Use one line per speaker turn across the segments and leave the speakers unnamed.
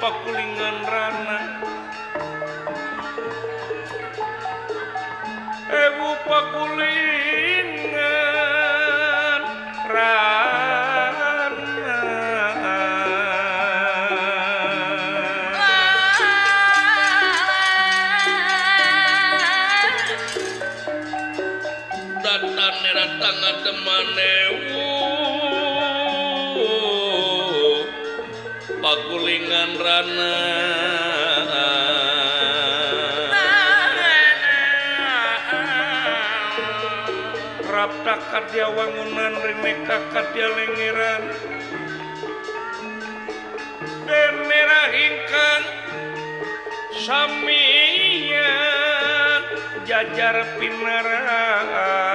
pakulingan rana Ewu pakulingan rana Datan neratang ademanewu pakulingan rana rapta kadya wangunan rineka kadya lengeran den merah ingkang samian jajar pinaraan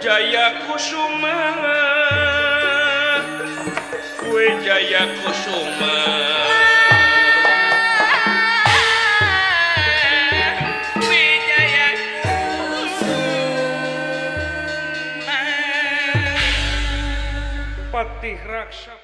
Jaya Kusuma kue Jaya Kusuma kue Jaya Kusuma Patih Raksa